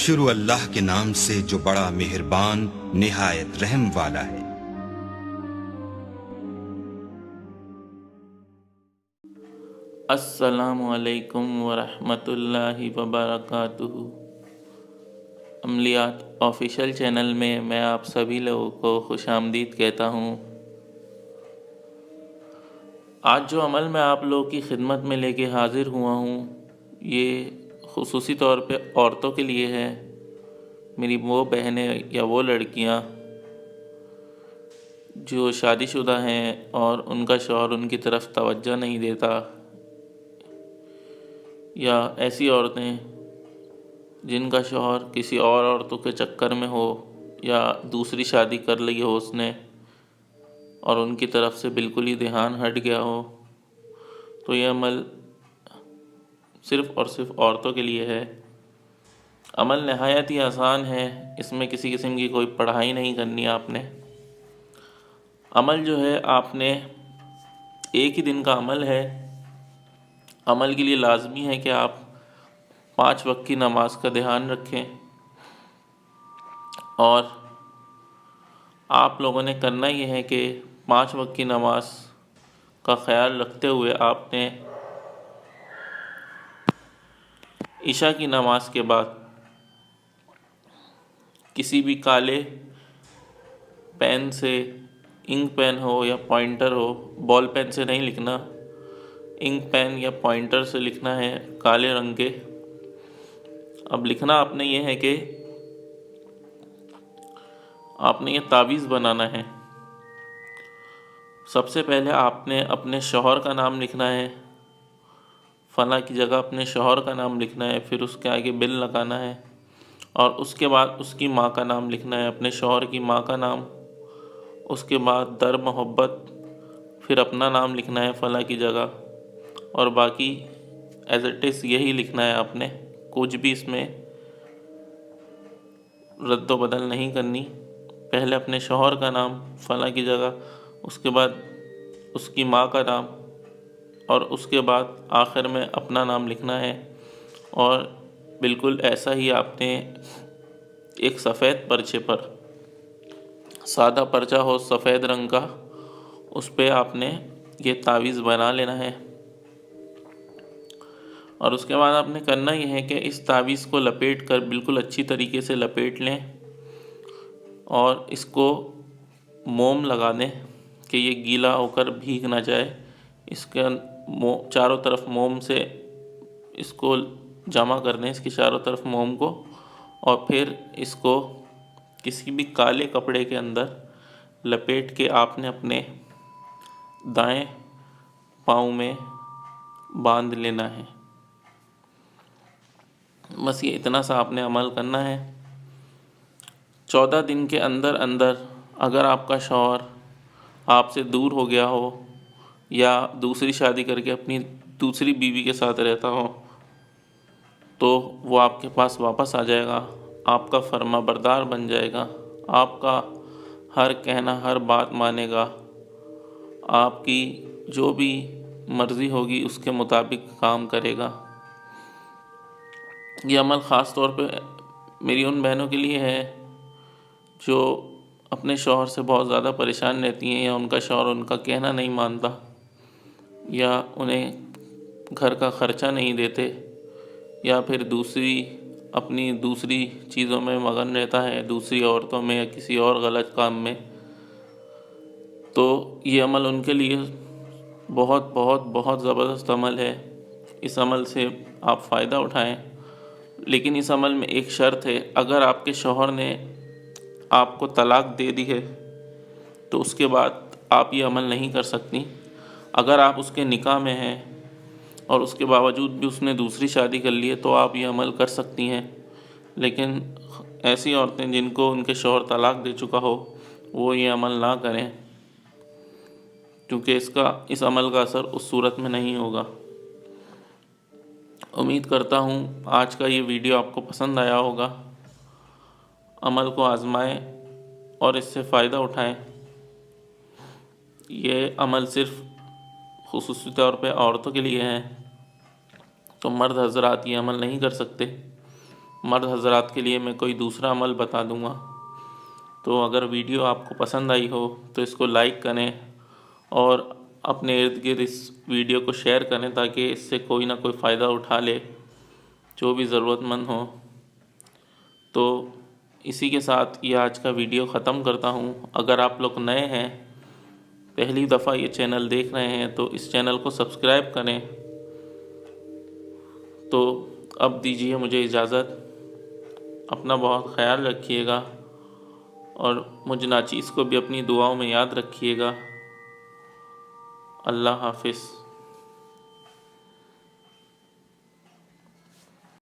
شروع اللہ کے نام سے جو بڑا مہربان نہایت رحم والا ہے۔ السلام علیکم ورحمۃ اللہ وبرکاتہ۔ عملیات آفیشیل چینل میں آپ سبھی لوگوں کو خوش آمدید کہتا ہوں۔ آج جو عمل میں آپ لوگوں کی خدمت میں لے کے حاضر ہوا ہوں، یہ خصوصی طور پہ عورتوں کے لیے ہے، میری وہ بہنیں یا وہ لڑکیاں جو شادی شدہ ہیں اور ان کا شوہر ان کی طرف توجہ نہیں دیتا، یا ایسی عورتیں جن کا شوہر کسی اور عورتوں کے چکر میں ہو یا دوسری شادی کر لی ہو اس نے اور ان کی طرف سے بالکل ہی دھیان ہٹ گیا ہو، تو یہ عمل صرف اور صرف عورتوں کے لیے ہے۔ عمل نہایت ہی آسان ہے، اس میں کسی قسم کی کوئی پڑھائی نہیں کرنی آپ نے۔ عمل جو ہے آپ نے ایک ہی دن کا عمل ہے۔ عمل کے لیے لازمی ہے کہ آپ 5 وقت کی نماز کا دھیان رکھیں، اور آپ لوگوں نے کرنا یہ ہے کہ 5 وقت کی نماز کا خیال رکھتے ہوئے آپ نے عشاء کی نماز کے بعد کسی بھی کالے پین سے، انک پین ہو یا پوائنٹر ہو، بال پین سے نہیں لکھنا، انک پین یا پوائنٹر سے لکھنا ہے، کالے رنگ کے۔ اب لکھنا آپ نے یہ ہے کہ آپ نے یہ تعویذ بنانا ہے۔ سب سے پہلے آپ نے اپنے شوہر کا نام لکھنا ہے، فلاں کی جگہ اپنے شوہر کا نام لکھنا ہے، پھر اس کے آگے بل لگانا ہے، اور اس کے بعد اس کی ماں کا نام لکھنا ہے، اپنے شوہر کی ماں کا نام، اس کے بعد در محبت پھر اپنا نام لکھنا ہے فلاں کی جگہ، اور باقی ایز اٹ از یہی لکھنا ہے آپ نے، کچھ بھی اس میں رد و بدل نہیں کرنی۔ پہلے اپنے شوہر کا نام فلاں کی جگہ، اس کے بعد اس کی ماں کا نام، اور اس کے بعد آخر میں اپنا نام لکھنا ہے۔ اور بالکل ایسا ہی آپ نے ایک سفید پرچے پر، سادہ پرچہ ہو سفید رنگ کا، اس پہ آپ نے یہ تعویذ بنا لینا ہے۔ اور اس کے بعد آپ نے کرنا یہ ہے کہ اس تعویذ کو لپیٹ کر بالکل اچھی طریقے سے لپیٹ لیں، اور اس کو موم لگا دیں کہ یہ گیلا ہو کر بھیگ نہ جائے۔ اس کے چاروں طرف موم سے اس کو جمع کر دیں، اس کی چاروں طرف موم کو، اور پھر اس کو کسی بھی کالے کپڑے کے اندر لپیٹ کے آپ نے اپنے دائیں پاؤں میں باندھ لینا ہے۔ بس یہ اتنا سا آپ نے عمل کرنا ہے۔ 14 دن کے اندر اندر اگر آپ کا شوہر آپ سے دور ہو گیا ہو یا دوسری شادی کر کے اپنی دوسری بیوی کے ساتھ رہتا ہو، تو وہ آپ کے پاس واپس آ جائے گا، آپ کا فرما بردار بن جائے گا، آپ کا ہر کہنا ہر بات مانے گا، آپ کی جو بھی مرضی ہوگی اس کے مطابق کام کرے گا۔ یہ عمل خاص طور پہ میری ان بہنوں کے لیے ہے جو اپنے شوہر سے بہت زیادہ پریشان رہتی ہیں، یا ان کا شوہر ان کا کہنا نہیں مانتا، یا انہیں گھر کا خرچہ نہیں دیتے، یا پھر اپنی دوسری چیزوں میں مگن رہتا ہے، دوسری عورتوں میں یا کسی اور غلط کام میں۔ تو یہ عمل ان کے لیے بہت بہت بہت زبردست عمل ہے۔ اس عمل سے آپ فائدہ اٹھائیں، لیکن اس عمل میں ایک شرط ہے، اگر آپ کے شوہر نے آپ کو طلاق دے دی ہے تو اس کے بعد آپ یہ عمل نہیں کر سکتی۔ اگر آپ اس کے نکاح میں ہیں اور اس کے باوجود بھی اس نے دوسری شادی کر لی ہے تو آپ یہ عمل کر سکتی ہیں، لیکن ایسی عورتیں جن کو ان کے شوہر طلاق دے چکا ہو وہ یہ عمل نہ کریں، کیونکہ اس عمل کا اثر اس صورت میں نہیں ہوگا۔ امید کرتا ہوں آج کا یہ ویڈیو آپ کو پسند آیا ہوگا۔ عمل کو آزمائیں اور اس سے فائدہ اٹھائیں۔ یہ عمل صرف خصوصی طور پہ عورتوں کے لیے ہے، تو مرد حضرات یہ عمل نہیں کر سکتے۔ مرد حضرات کے لیے میں کوئی دوسرا عمل بتا دوں گا۔ تو اگر ویڈیو آپ کو پسند آئی ہو تو اس کو لائک کریں اور اپنے ارد گرد اس ویڈیو کو شیئر کریں تاکہ اس سے کوئی نہ کوئی فائدہ اٹھا لے جو بھی ضرورت مند ہو۔ تو اسی کے ساتھ یہ آج کا ویڈیو ختم کرتا ہوں۔ اگر آپ لوگ نئے ہیں، پہلی دفعہ یہ چینل دیکھ رہے ہیں تو اس چینل کو سبسکرائب کریں۔ تو اب دیجیے مجھے اجازت، اپنا بہت خیال رکھیے گا اور مجھ ناچیز کو بھی اپنی دعاؤں میں یاد رکھیے گا۔ اللہ حافظ۔